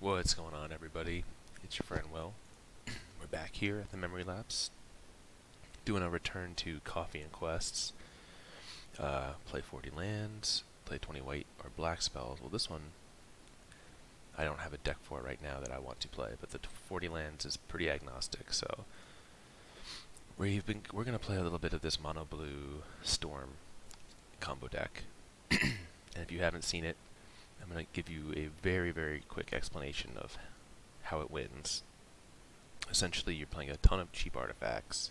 What's going on, everybody? It's your friend Will. We're back here at the Memory Lapse, doing a return to Coffee and Quests. Play 40 lands, play 20 white or black spells. Well, this one I don't have a deck for right now that I want to play, but the 40 lands is pretty agnostic. So we're gonna play a little bit of this mono blue storm combo deck. And if you haven't seen it, I'm going to give you a very, very quick explanation of how it wins. Essentially, you're playing a ton of cheap artifacts: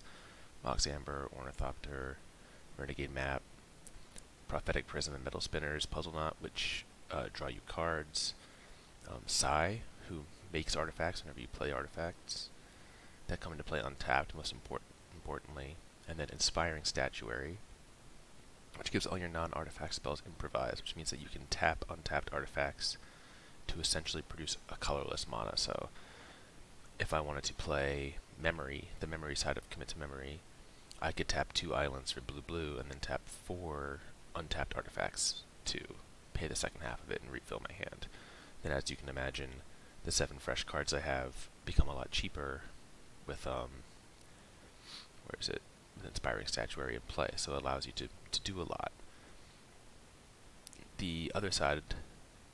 Mox Amber, Ornithopter, Renegade Map, Prophetic Prism, and Metalspinners, Puzzleknot, which draw you cards, Scion, who makes artifacts whenever you play artifacts that come into play untapped, most importantly, and then Inspiring Statuary, which gives all your non-artifact spells improvise, which means that you can tap untapped artifacts to essentially produce a colorless mana. So if I wanted to play Memory, the memory side of Commit to Memory, I could tap 2 islands for blue-blue and then tap 4 untapped artifacts to pay the second half of it and refill my hand. Then, as you can imagine, the 7 fresh cards I have become a lot cheaper with, with Inspiring Statuary in play, so it allows you to do a lot. The other side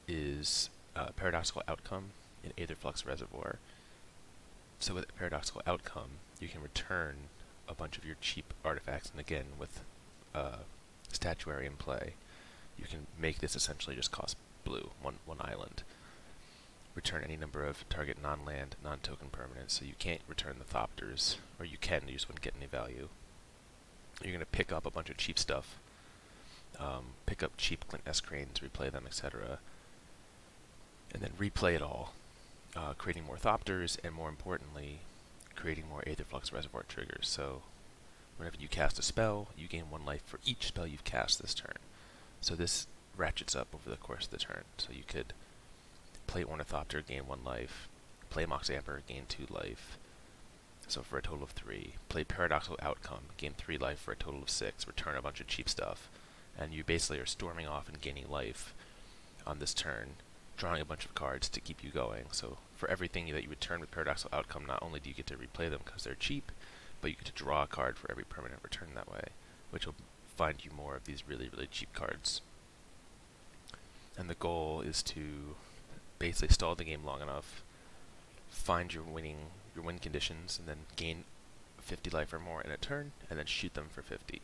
is Paradoxical Outcome in Aetherflux Reservoir. So with Paradoxical Outcome, you can return a bunch of your cheap artifacts, and again, with Statuary in play, you can make this essentially just cost blue, one island. Return any number of target non-land, non-token permanents, so you can't return the Thopters, or you can, you just wouldn't get any value. You're going to pick up a bunch of cheap stuff, pick up cheap Glint-Nest Cranes, replay them, etc., and then replay it all, creating more Thopters, and more importantly, creating more Aetherflux Reservoir triggers. So whenever you cast a spell, you gain 1 life for each spell you've cast this turn. So this ratchets up over the course of the turn. So you could play Ornithopter, gain 1 life, play Mox Amber, gain 2 life, so for a total of 3. Play Paradoxical Outcome, gain 3 life for a total of 6, return a bunch of cheap stuff, and you basically are storming off and gaining life on this turn, drawing a bunch of cards to keep you going. So for everything that you return with Paradoxical Outcome, not only do you get to replay them because they're cheap, but you get to draw a card for every permanent return that way, which will find you more of these really, really cheap cards. And the goal is to basically stall the game long enough, find your win conditions, and then gain 50 life or more in a turn, and then shoot them for 50.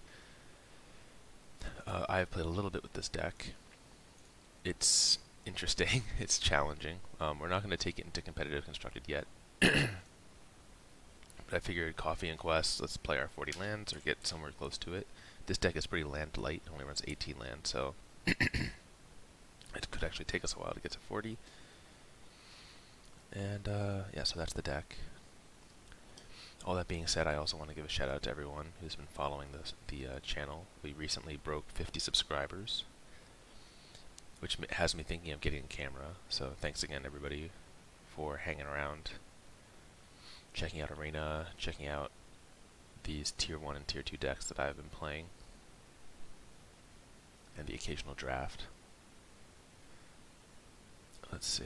I've played a little bit with this deck. It's interesting. It's challenging. We're not going to take it into competitive constructed yet. But I figured Coffee and Quest, let's play our 40 lands or get somewhere close to it. This deck is pretty land light, it only runs 18 lands, so it could actually take us a while to get to 40. And yeah, so that's the deck. All that being said, I also want to give a shout out to everyone who's been following the channel. We recently broke 50 subscribers, which has me thinking of getting a camera. So thanks again, everybody, for hanging around, checking out Arena, checking out these Tier 1 and Tier 2 decks that I've been playing, and the occasional draft. Let's see.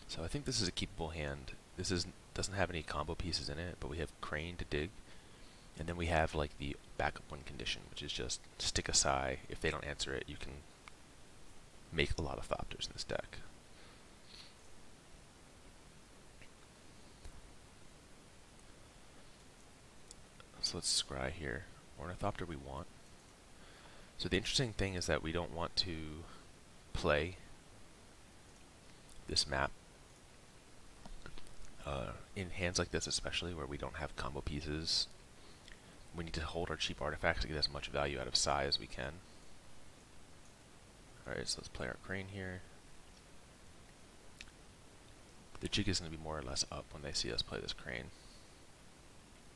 So I think this is a keepable hand. This doesn't have any combo pieces in it, but we have Crane to dig, and then we have like the backup win condition, which is just stick a Scion. If they don't answer it, you can make a lot of Thopters in this deck. So let's scry here. Ornithopter we want. So the interesting thing is that we don't want to play this map in hands like this, especially where we don't have combo pieces. We need to hold our cheap artifacts to get as much value out of Scion as we can. Alright, so let's play our Crane here. The jig is going to be more or less up when they see us play this Crane.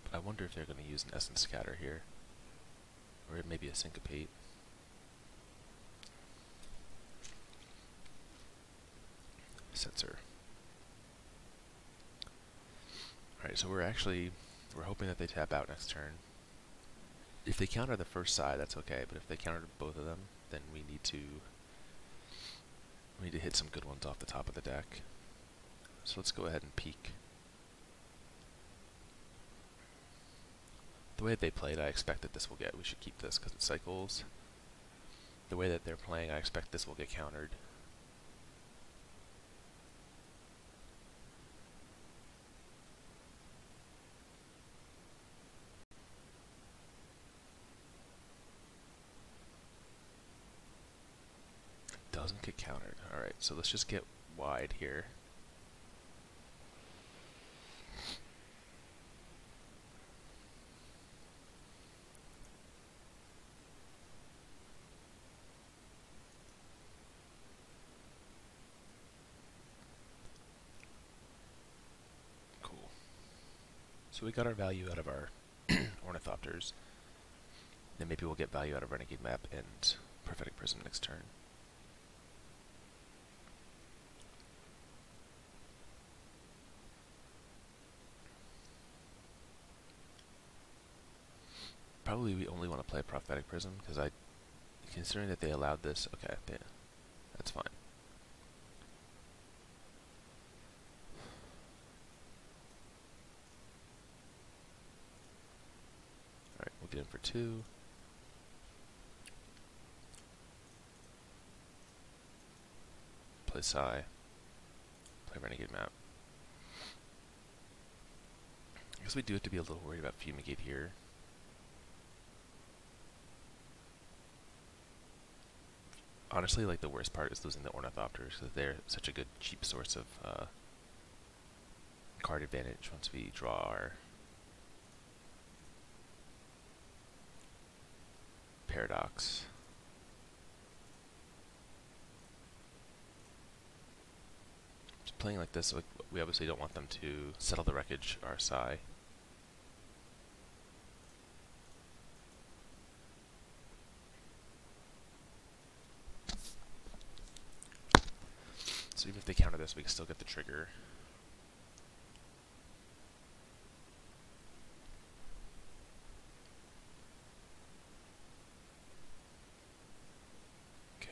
But I wonder if they're going to use an Essence Scatter here, or maybe a Syncopate. Sensor. Alright, so we're hoping that they tap out next turn. If they counter the first side, that's okay, but if they counter both of them, then we need to We need to hit some good ones off the top of the deck. So let's go ahead and peek. The way that they played, I expect that this will get. We should keep this because it cycles. The way that they're playing, I expect this will get countered. Doesn't get countered. Alright, so let's just get wide here. Cool. So we got our value out of our Ornithopters. Then maybe we'll get value out of Renegade Map and Prophetic Prism next turn. Probably we only want to play Prophetic Prism because considering that they allowed this, okay, that's fine. Alright, we'll get in for 2. Play Psi. Play Renegade Map. I guess we do have to be a little worried about Fumigate here. Honestly, like, the worst part is losing the Ornithopters, because they're such a good, cheap source of card advantage once we draw our Paradox. Just playing like this, we obviously don't want them to settle the wreckage, our Psi. So even if they counter this, we can still get the trigger. Okay.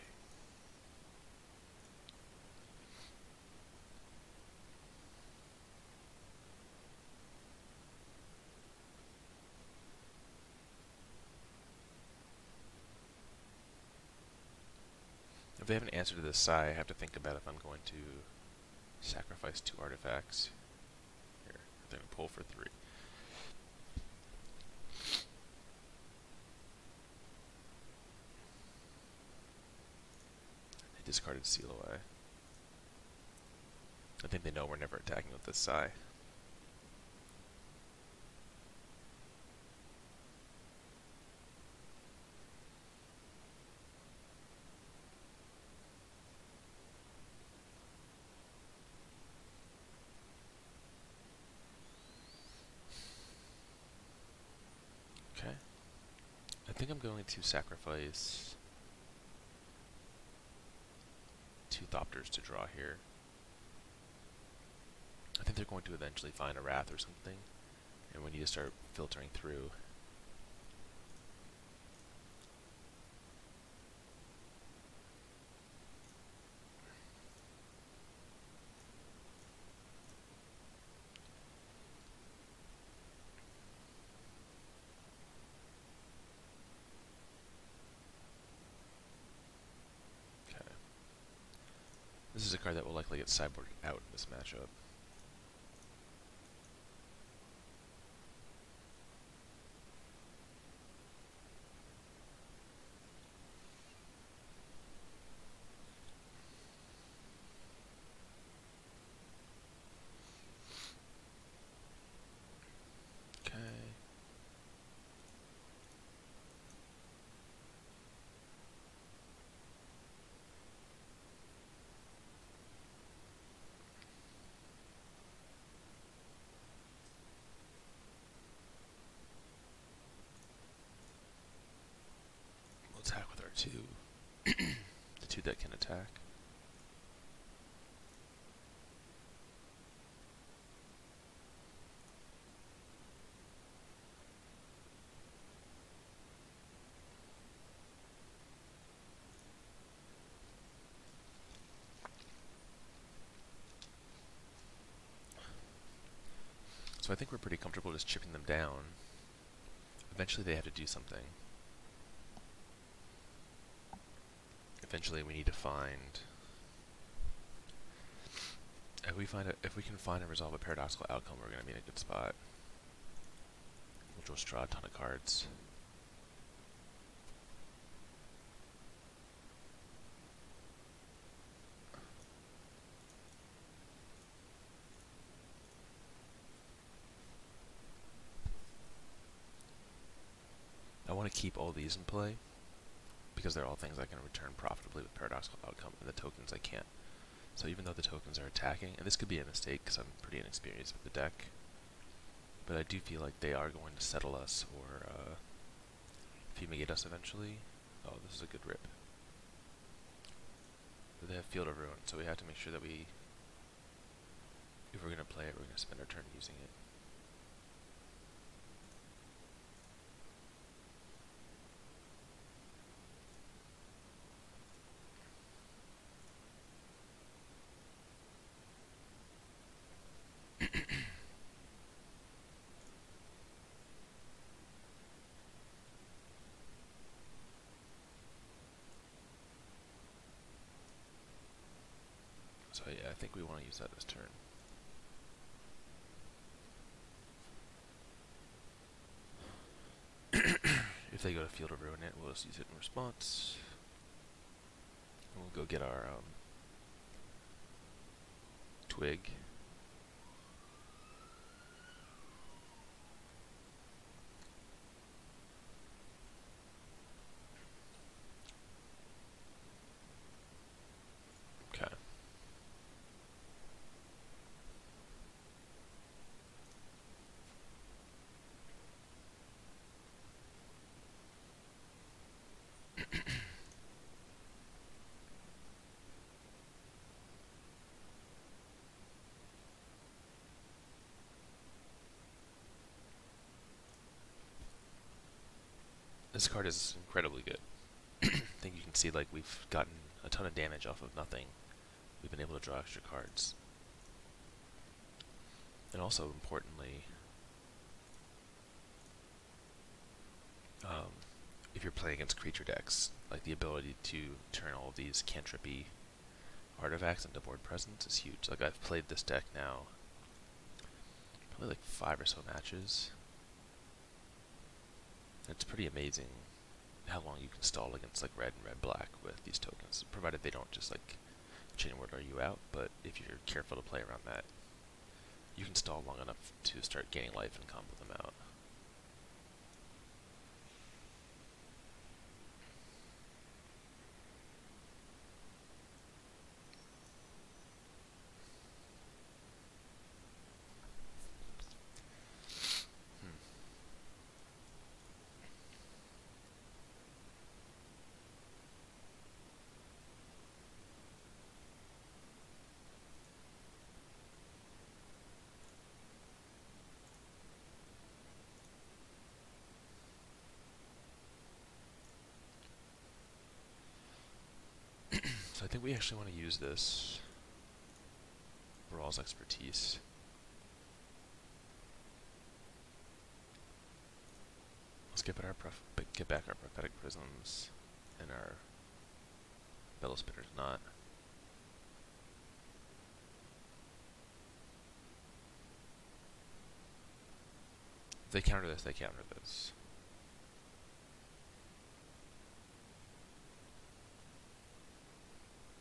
If they have an answer to this Psi, I have to think about if I'm going to sacrifice 2 artifacts. Here, then pull for 3. They discarded Seal Away. I think they know we're never attacking with this Psi. Okay. I think I'm going to sacrifice 2 Thopters to draw here. I think they're going to eventually find a Wrath or something, and we need to start filtering through. This is a card that will likely get sideboard out in this matchup. Okay. Attack with our 2. The 2 that can attack. So I think we're pretty comfortable just chipping them down. Eventually they have to do something. Eventually we need to find... If we can find and resolve a paradoxical outcome, we're going to be in a good spot. We'll just draw a ton of cards. I want to keep all these in play, because they're all things I can return profitably with Paradoxical Outcome, and the tokens I can't. So even though the tokens are attacking, and this could be a mistake because I'm pretty inexperienced with the deck, but I do feel like they are going to settle us or fumigate us eventually. Oh, this is a good rip. But they have Field of Ruin, so we have to make sure that we, if we're going to play it, we're going to spend our turn using it. So yeah, I think we want to use that this turn. If they go to Field of Ruin it, we'll just use it in response. And we'll go get our twig. Okay. This card is incredibly good. I think you can see like we've gotten a ton of damage off of nothing. We've been able to draw extra cards. And also importantly, if you're playing against creature decks, like the ability to turn all of these cantripy artifacts into board presence is huge. Like I've played this deck now probably like 5 or so matches. It's pretty amazing how long you can stall against like red and red-black with these tokens, provided they don't just like chain whirler you out, but if you're careful to play around that, you can stall long enough to start gaining life and combo them out. So I think we actually want to use this Barral's expertise. Let's get back our Prophetic Prisms and our Metalspinner's Knot. If they counter this, they counter this.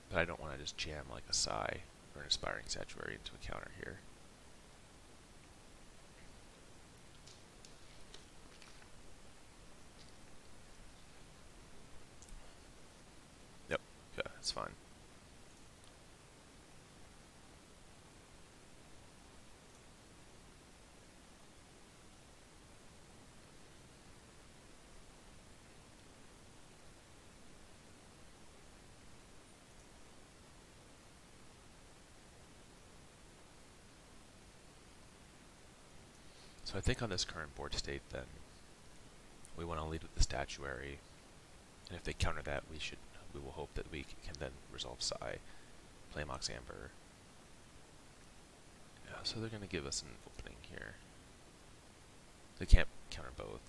But I don't want to just jam like a Psi or an Inspiring Statuary into a counter here. Yep, okay, that's fine. So I think on this current board state then, we want to lead with the Statuary, and if they counter that, we will hope that we can then resolve Psi, play Mox Amber. Yeah, so they're going to give us an opening here. They can't counter both.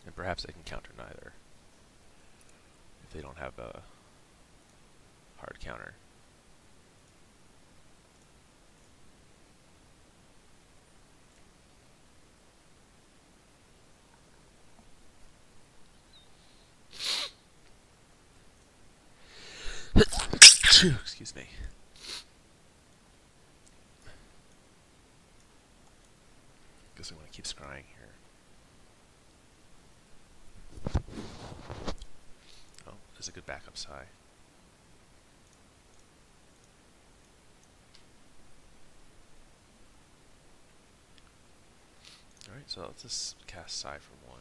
And perhaps they can counter neither if they don't have a hard counter. Excuse me. Guess we want to keep scrying here. Oh, there's a good backup Psi. Alright, so let's just cast Psi for 1.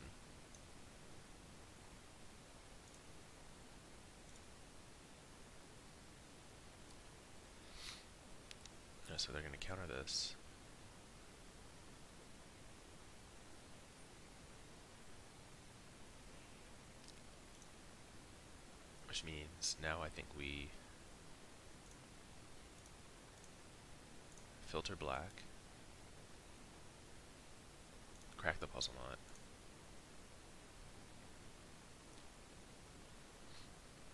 So they're going to counter this. Which means now I think we filter black, crack the Puzzleknot,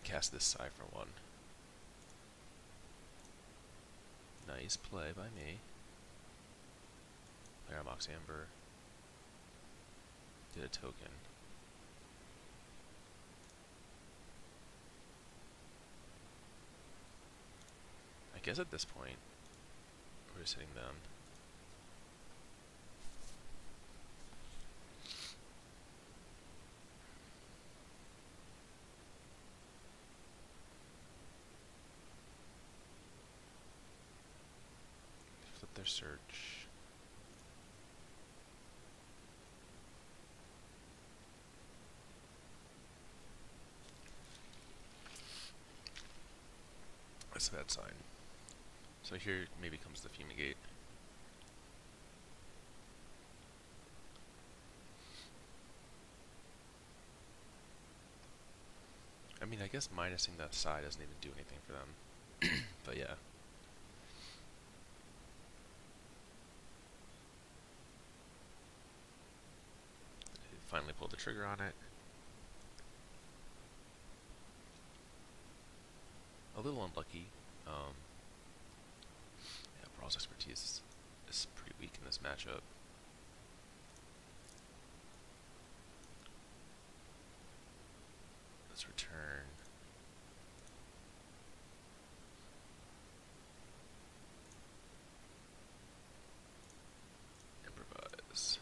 cast this Psi for 1. Nice play by me. There, Mox Amber. Did a token. I guess at this point, we're just hitting them. Flip their search. That's a bad sign. So here maybe comes the Fumigate. I mean, I guess minusing that Psi doesn't even do anything for them. But yeah. Finally pulled the trigger on it. A little unlucky. Yeah, Barral's expertise is pretty weak in this matchup. Let's return. Improvise.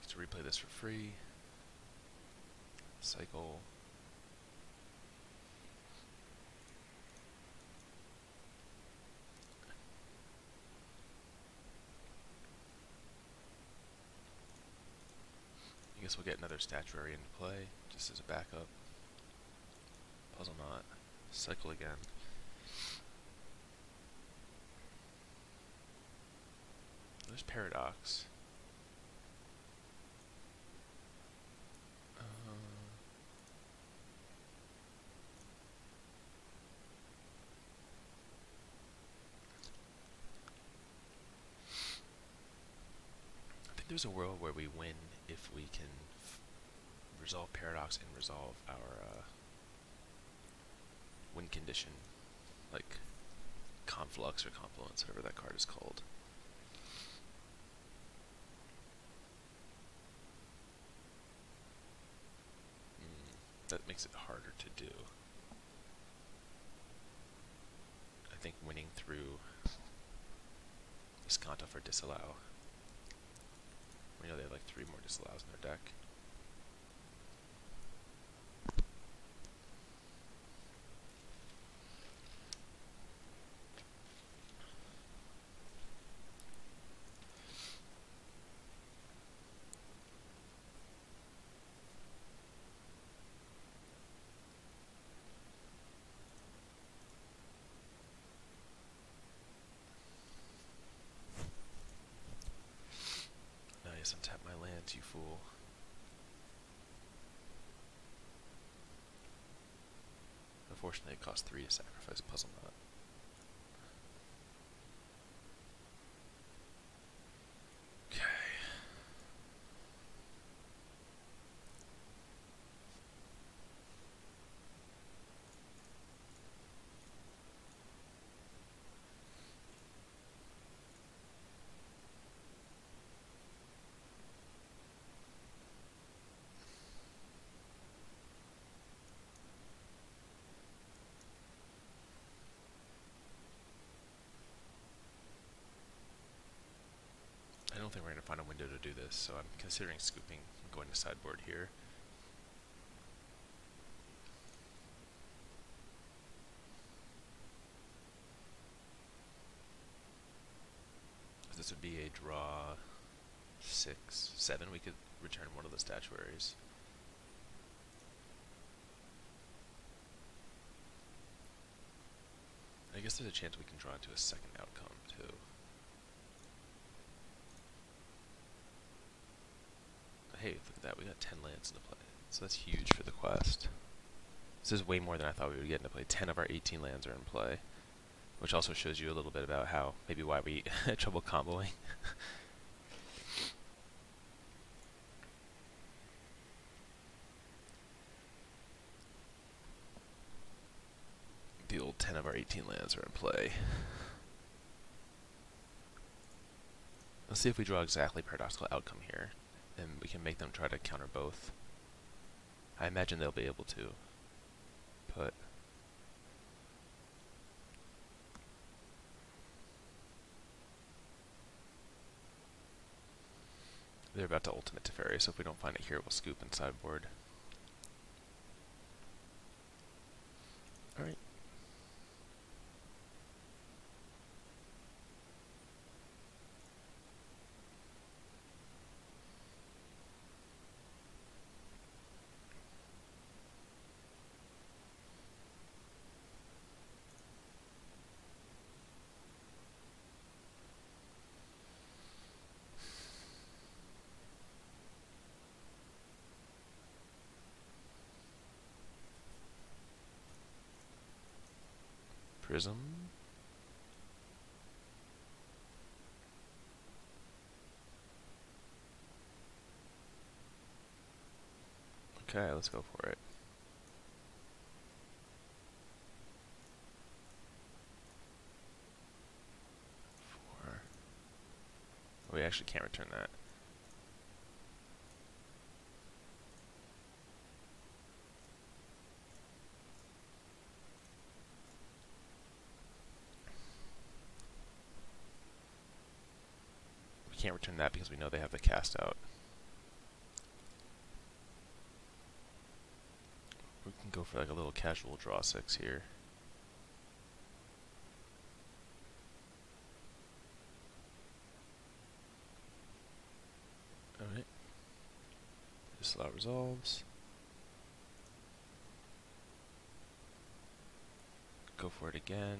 To replay this for free. Cycle. I guess we'll get another Statuary into play, just as a backup. Puzzleknot. Cycle again. There's Paradox. I think there's a world where we win if we can resolve Paradox and resolve our win condition, like Conflux or Confluence, whatever that card is called. That makes it harder to do. I think winning through Sconto for Disallow. We know they have like 3 more Disallows in their deck. Yes, untap my lands, you fool. Unfortunately, it costs 3 to sacrifice a Puzzleknot. Okay. I don't think we're going to find a window to do this, so I'm considering scooping and going to sideboard here. This would be a draw 6, 7. We could return one of the statuaries. I guess there's a chance we can draw into a second outcome, too. Hey, look at that, we got 10 lands into play. So that's huge for the quest. This is way more than I thought we would get into play. 10 of our 18 lands are in play. Which also shows you a little bit about how, maybe why we had trouble comboing. The old 10 of our 18 lands are in play. Let's see if we draw exactly Paradoxical Outcome here, and we can make them try to counter both. I imagine they'll be able to, but they're about to ultimate Teferi, so if we don't find it here, we'll scoop and sideboard. Alright. Prism. Okay, let's go for it. We actually can't return that. We can't return that because we know they have the cast out. We can go for like a little casual draw 6 here. Alright. Disallow resolves. Go for it again.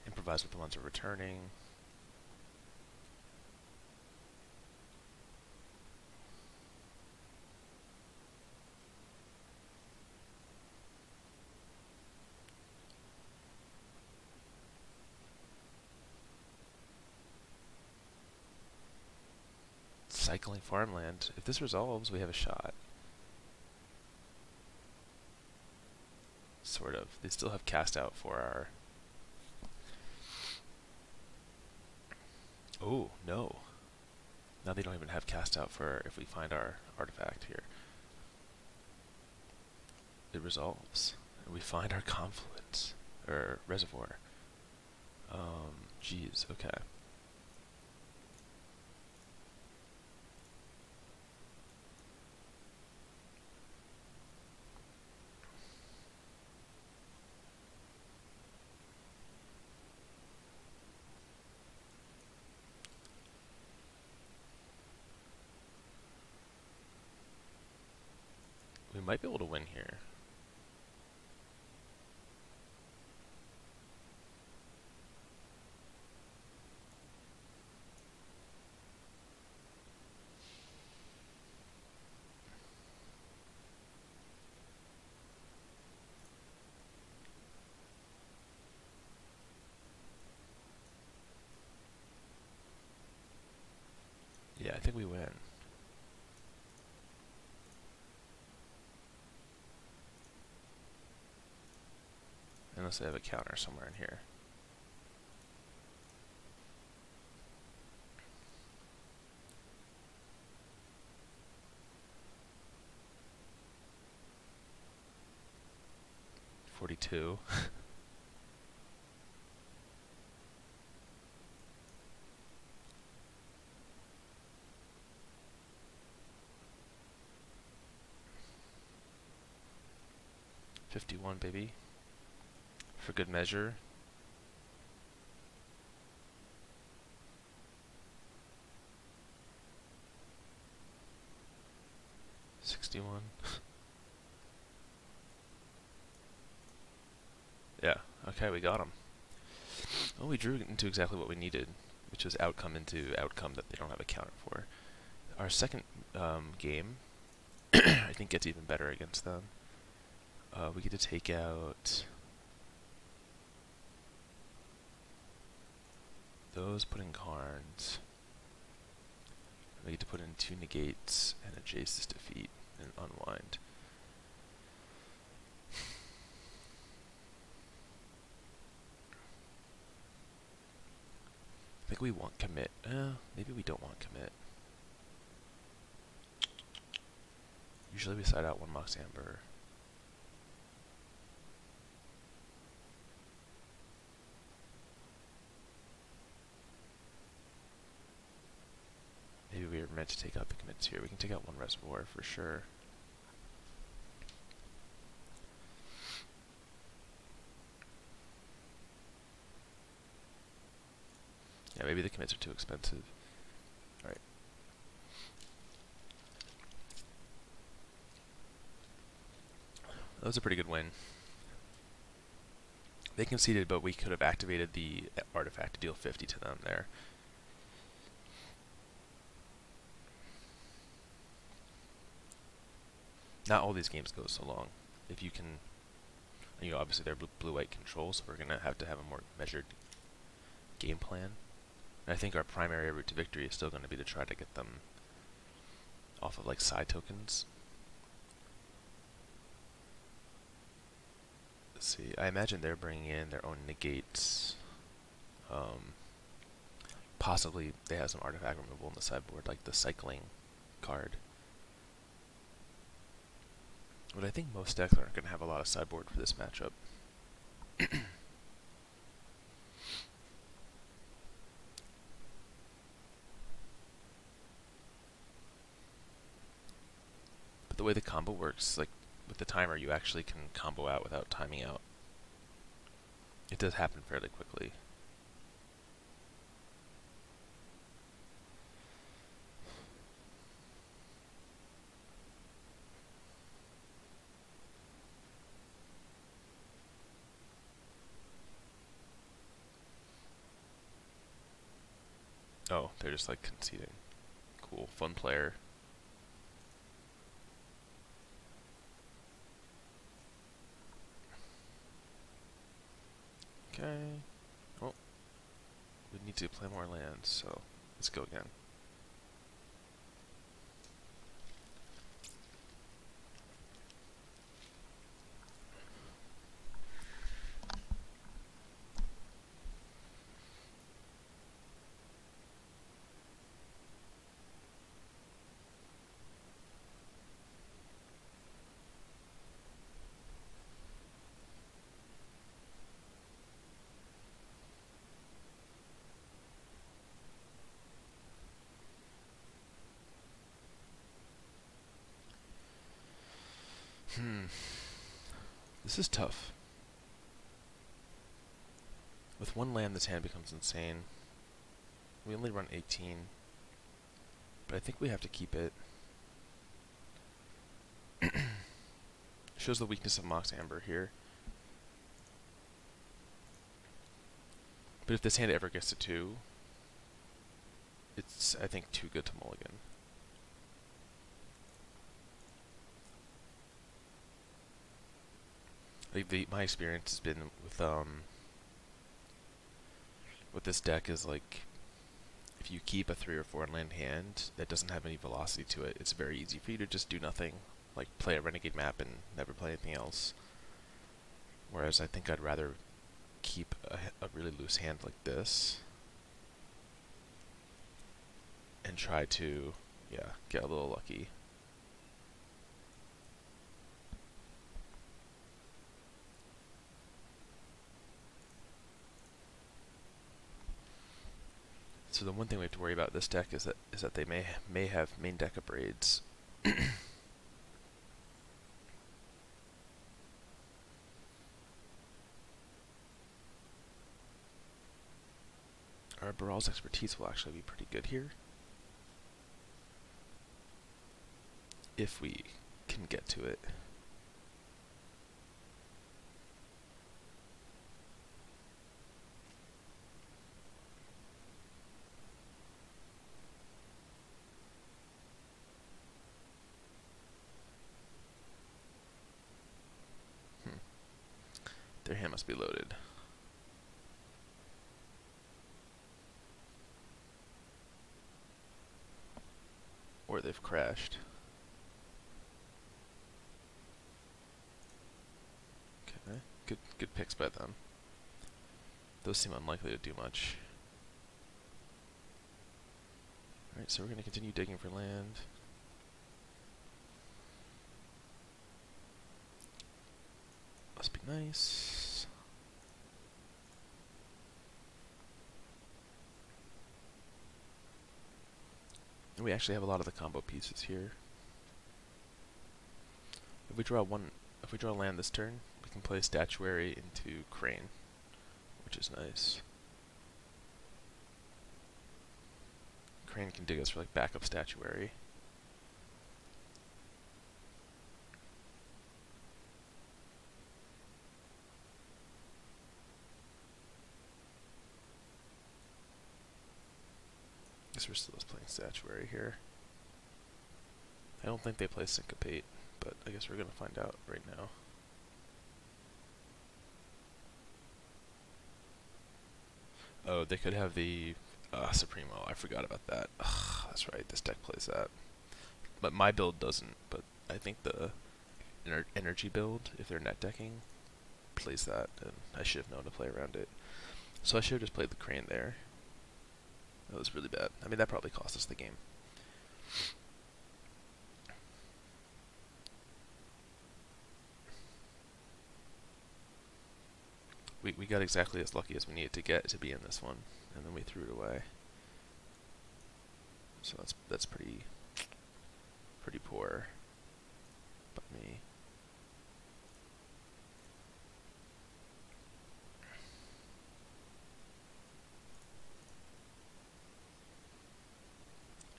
Improvise with the ones we're returning. Cycling farmland. If this resolves, we have a shot. Sort of. They still have cast out for our... Oh, no. Now they don't even have cast out for if we find our artifact here. It resolves. And we find our confluence. Or reservoir. Geez, okay. We might be able to win here. Yeah, I think we win. Unless I have a counter somewhere in here. $42. $51, baby. For good measure. $61. Yeah, okay, we got him. Well, we drew into exactly what we needed, which was outcome into outcome that they don't have a counter for. Our second game, I think, gets even better against them. We get to take out those, put in Karns. We get to put in 2 negates and a Jace's defeat and Unwind. I think we want commit. Maybe we don't want commit. Usually we side out 1 Mox Amber. Maybe we were meant to take out the commits here. We can take out 1 Reservoir for sure. Yeah, maybe the commits are too expensive. Alright. That was a pretty good win. They conceded, but we could have activated the artifact to deal 50 to them there. Not all these games go so long. If you can, you know, obviously they're blue-white control, so we're going to have a more measured game plan. And I think our primary route to victory is still going to be to try to get them off of like side tokens. Let's see, I imagine they're bringing in their own negates. Possibly they have some artifact removal in the sideboard, like the cycling card. But I think most decks aren't going to have a lot of sideboard for this matchup. But the way the combo works, like with the timer, you actually can combo out without timing out. It does happen fairly quickly. Oh, they're just like conceding. Cool, fun player. Okay. Oh, we need to play more lands, so let's go again. This is tough. With 1 land, this hand becomes insane. We only run 18, but I think we have to keep it. shows the weakness of Mox Amber here. But if this hand ever gets to 2, it's, I think, too good to mulligan. Like my experience has been with this deck is like, if you keep a 3 or 4 land hand that doesn't have any velocity to it, it's very easy for you to just do nothing, like play a Renegade Map and never play anything else. Whereas I think I'd rather keep a really loose hand like this and try to, yeah, get a little lucky. So the one thing we have to worry about this deck is that they may have main deck of braids. Our Barral's expertise will actually be pretty good here, if we can get to it. Their hand must be loaded. Or they've crashed. Okay, good picks by them. Those seem unlikely to do much. Alright, so we're going to continue digging for land. Must be nice. And we actually have a lot of the combo pieces here. If we draw land this turn, we can play Statuary into Crane, which is nice. Crane can dig us for like backup Statuary. Guess we're still just playing Statuary here. I don't think they play Syncopate, but I guess we're gonna find out right now. Oh, they could have the Supremo. I forgot about that. Ugh, that's right, this deck plays that. But my build doesn't, but I think the energy build, if they're net decking, plays that, and I should have known to play around it. So I should have just played the Crane there. That was really bad. I mean, that probably cost us the game. We got exactly as lucky as we needed to get to be in this one, and then we threw it away. So that's pretty poor by me.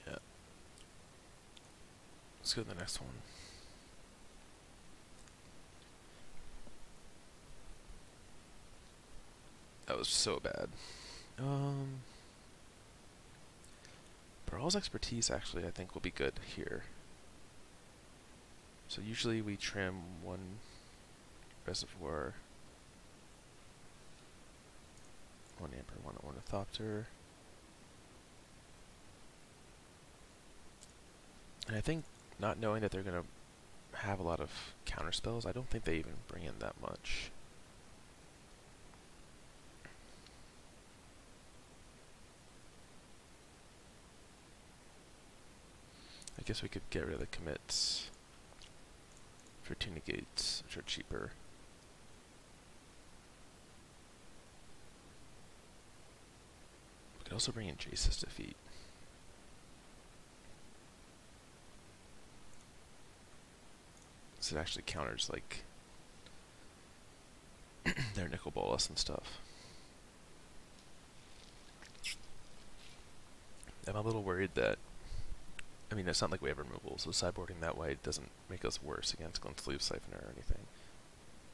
Yeah. Let's go to the next one. That was so bad. Barral's expertise actually I think will be good here. So usually we trim 1 reservoir, 1 amber, 1 ornithopter. And I think not knowing that they're gonna have a lot of counter spells, I don't think they even bring in that much. I guess we could get rid of the commits for 2 negates, which are cheaper. We could also bring in Jace's defeat. So it actually counters like their nickel bolus and stuff. I'm a little worried that I mean, it's not like we have removal, so sideboarding that way doesn't make us worse against Glint-Sleeve Siphoner or anything.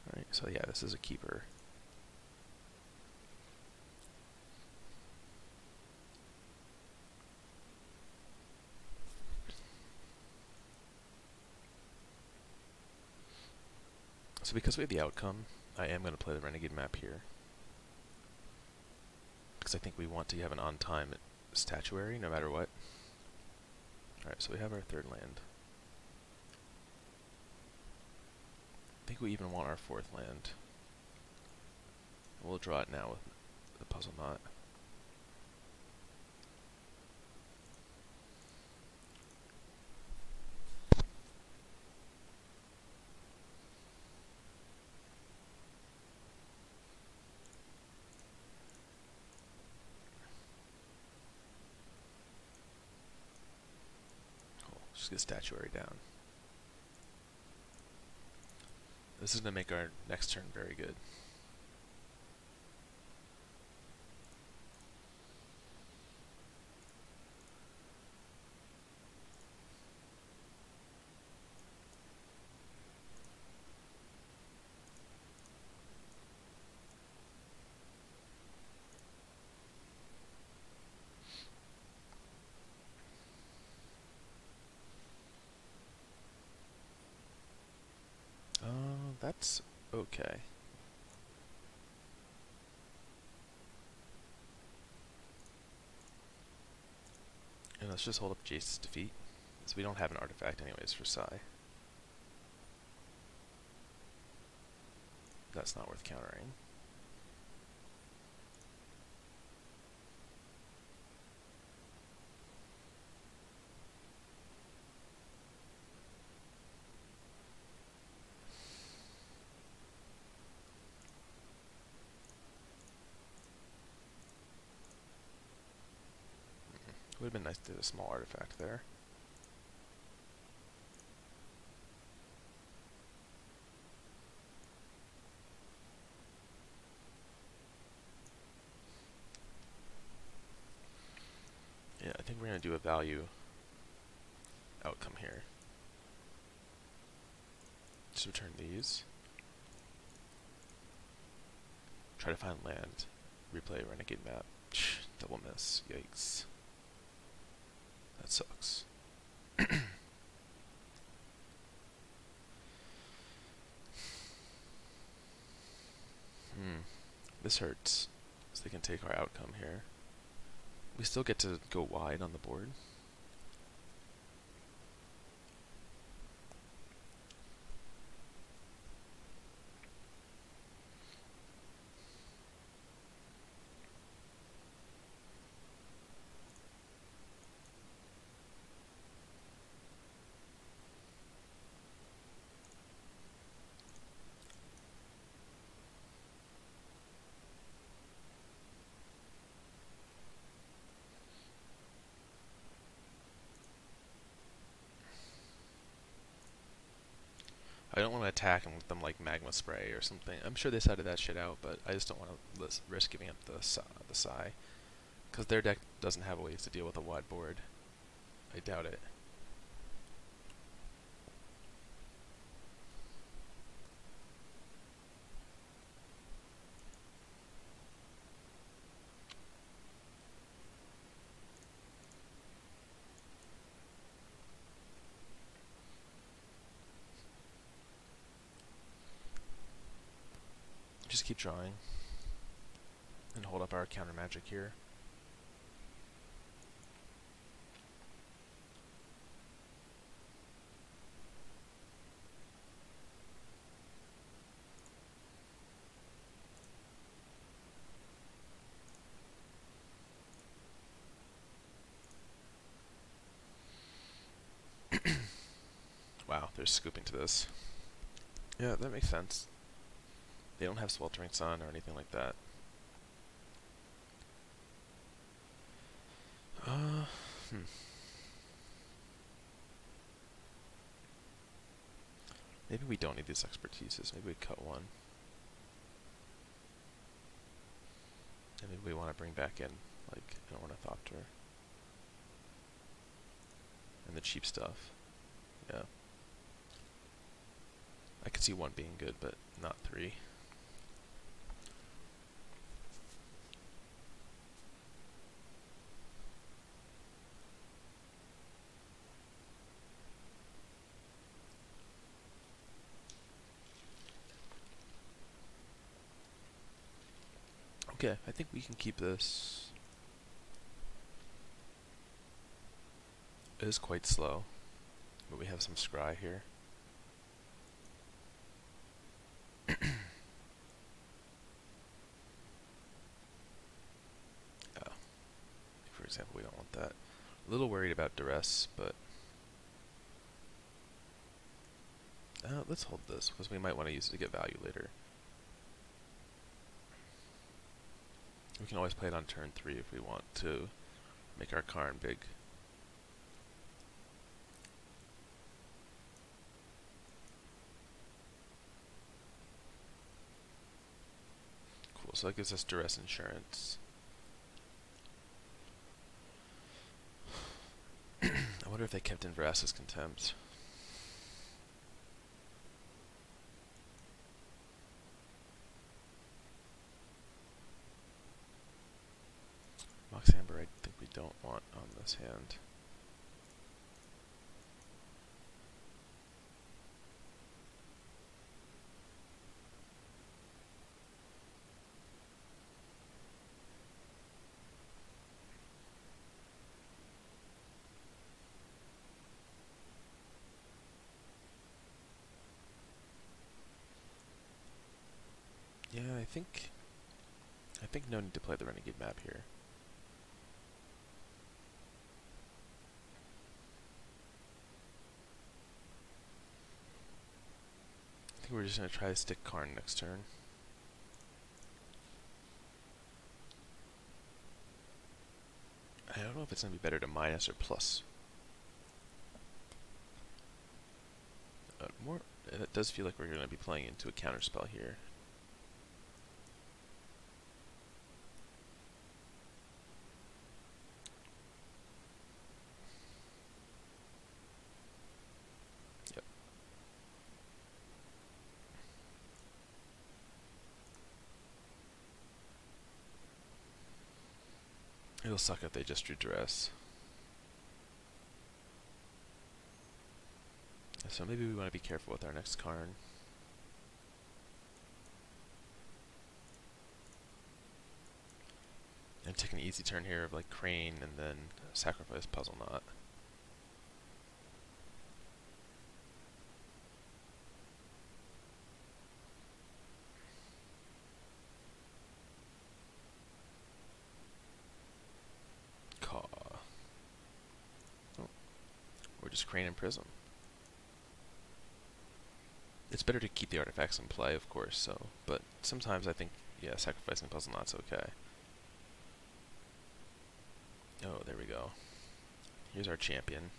Alright, so yeah, this is a keeper. So because we have the outcome, I am going to play the Renegade Map here. Because I think we want to have an on-time statuary, no matter what. Alright, so we have our third land. I think we even want our fourth land. We'll draw it now with the Puzzleknot. Just get statuary down. This is going to make our next turn very good. That's okay. And let's just hold up Jace's defeat. So we don't have an artifact anyways for Psi. That's not worth countering. Would have been nice to do a small artifact there. Yeah, I think we're going to do a value outcome here. Just return these. Try to find land. Replay Renegade Map. Double miss. Yikes. That sucks. This hurts. So they can take our outcome here. We still get to go wide on the board. I don't want to attack them with them like Magma Spray or something. I'm sure they sided that shit out, but I just don't want to risk giving up the Psi. Because their deck doesn't have ways to deal with a wide board. I doubt it. Just keep drawing and hold up our counter magic here. Wow, they're scooping to this. Yeah, that makes sense. They don't have Sweltering Sun or anything like that. Maybe we don't need these expertises. Maybe we cut one. And maybe we want to bring back in, like, an Ornithopter. And the cheap stuff. Yeah. I could see 1 being good, but not 3. Okay, I think we can keep this. It is quite slow, but we have some scry here. For example, we don't want that. A little worried about duress, but let's hold this because we might want to use it to get value later. We can always play it on turn 3 if we want to make our Karn big. Cool, so that gives us duress insurance. I wonder if they kept in Vraska's Contempt. Mox Amber I think we don't want on this hand. Yeah, I think no need to play the Renegade Map here. I think we're just going to try to stick Karn next turn. I don't know if it's going to be better to minus or plus. It does feel like we're going to be playing into a counterspell here. Yep. It'll suck if they just drew duress. So maybe we want to be careful with our next Karn. And take an easy turn here of like Crane and then sacrifice Puzzleknot. Caw. Oh. Or just Crane and Prism. It's better to keep the artifacts in play, of course, so, but sometimes I think, yeah, sacrificing Puzzleknot's okay. Oh, there we go. Here's our champion.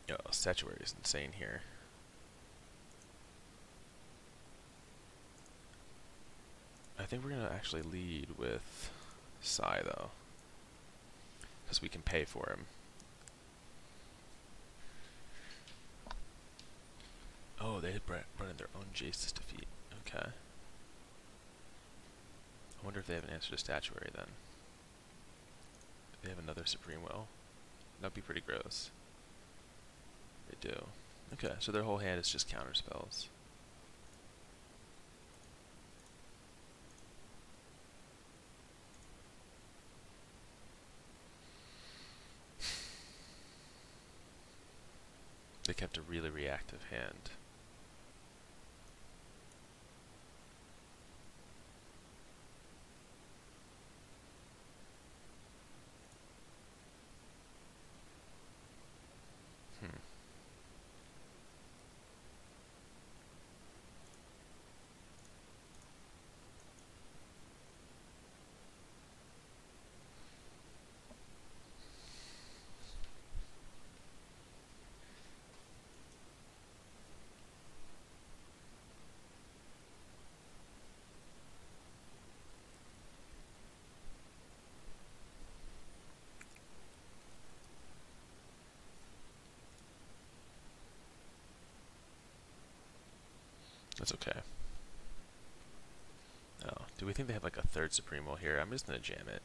Oh, Statuary is insane here. I think we're going to actually lead with Psy, though, because we can pay for him. Oh, they had brought in their own Jace to defeat. Okay. I wonder if they have an answer to Statuary, then. They have another Supreme Will. That'd be pretty gross. They do. Okay, so their whole hand is just counter spells. They kept a really reactive hand. That's okay. Oh, do we think they have like a third Supreme Will here? I'm just gonna jam it.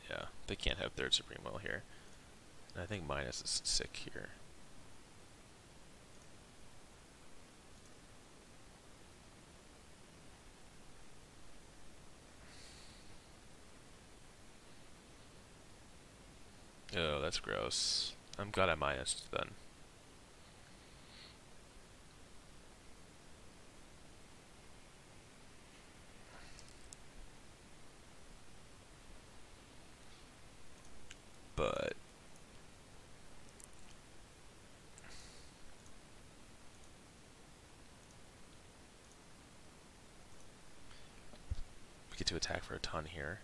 Yeah, they can't have third Supreme Will here. And I think minus is sick here. Oh, that's gross. I'm glad I minused then. But we get to attack for a ton here.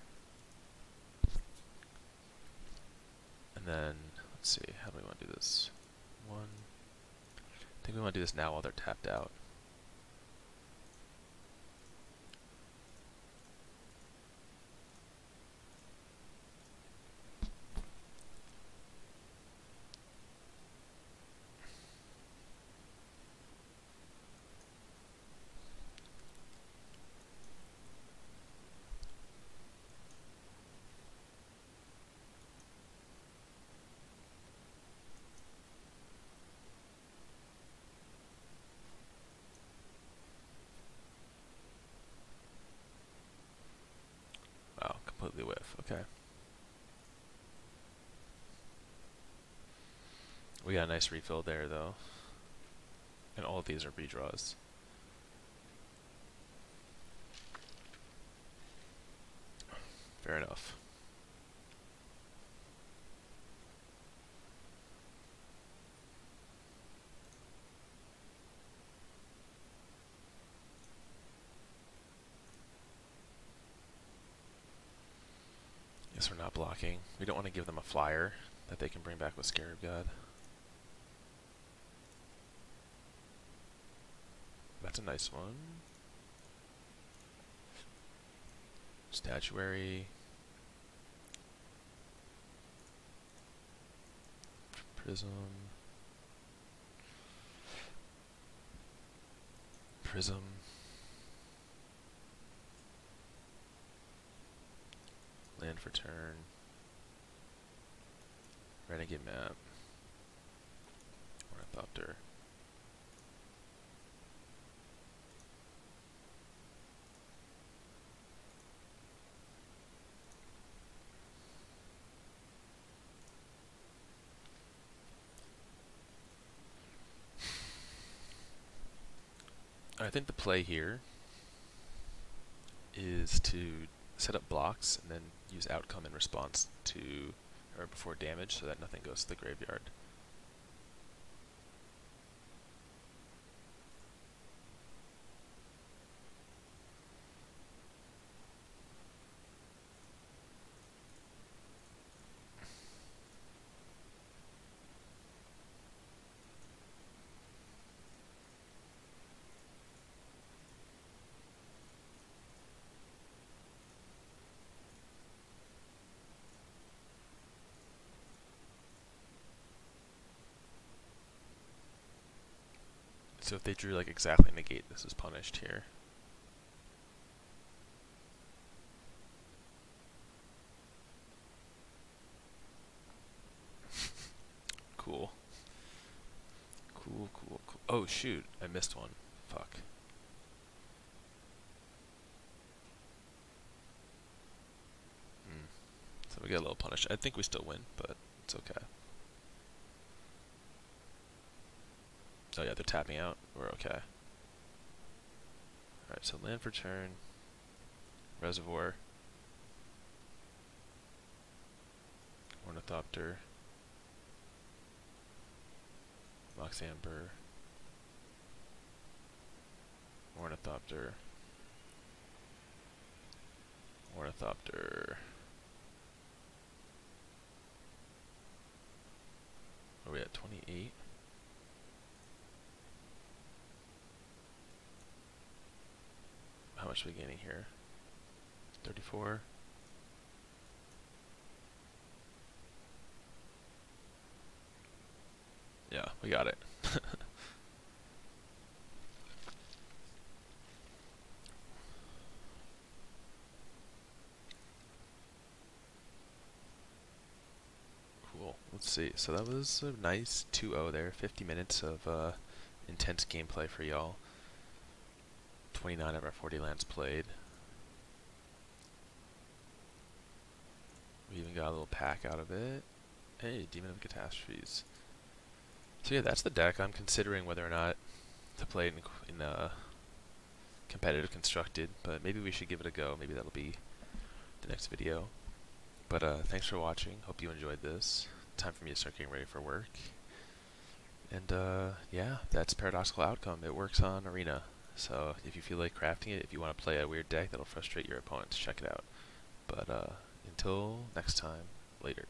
And then, let's see, how do we want to do this? I think we want to do this now while they're tapped out. Wow, completely whiff. Okay. We got a nice refill there, though. And all of these are redraws. Fair enough. Guess we're not blocking. We don't want to give them a flyer that they can bring back with Scarab God. That's a nice one. Statuary. Prism. Prism. Land for turn. Renegade Map. Ornithopter. I think the play here is to set up blocks and then use outcome in response to, or before damage, so that nothing goes to the graveyard. So if they drew like exactly negate, this is punished here. Cool. Cool, cool, cool. Oh shoot, I missed one. Fuck. So we get a little punished. I think we still win, but it's okay. Oh yeah, they're tapping out. We're okay. Alright, so land for turn. Reservoir. Ornithopter. Mox Amber. Ornithopter. Ornithopter. Are we at 28? How much are we gaining here? 34. Yeah, we got it. let's see. So that was a nice 2-0 there. 50 minutes of intense gameplay for y'all. 29 of our 40 lands played. We even got a little pack out of it. Hey, Demon of Catastrophes. So yeah, that's the deck. I'm considering whether or not to play it in competitive constructed, but maybe we should give it a go. Maybe that'll be the next video. But thanks for watching. Hope you enjoyed this. Time for me to start getting ready for work. And yeah, that's Paradoxical Outcome. It works on Arena. So if you feel like crafting it, if you want to play a weird deck that'll frustrate your opponents, check it out. But until next time, later.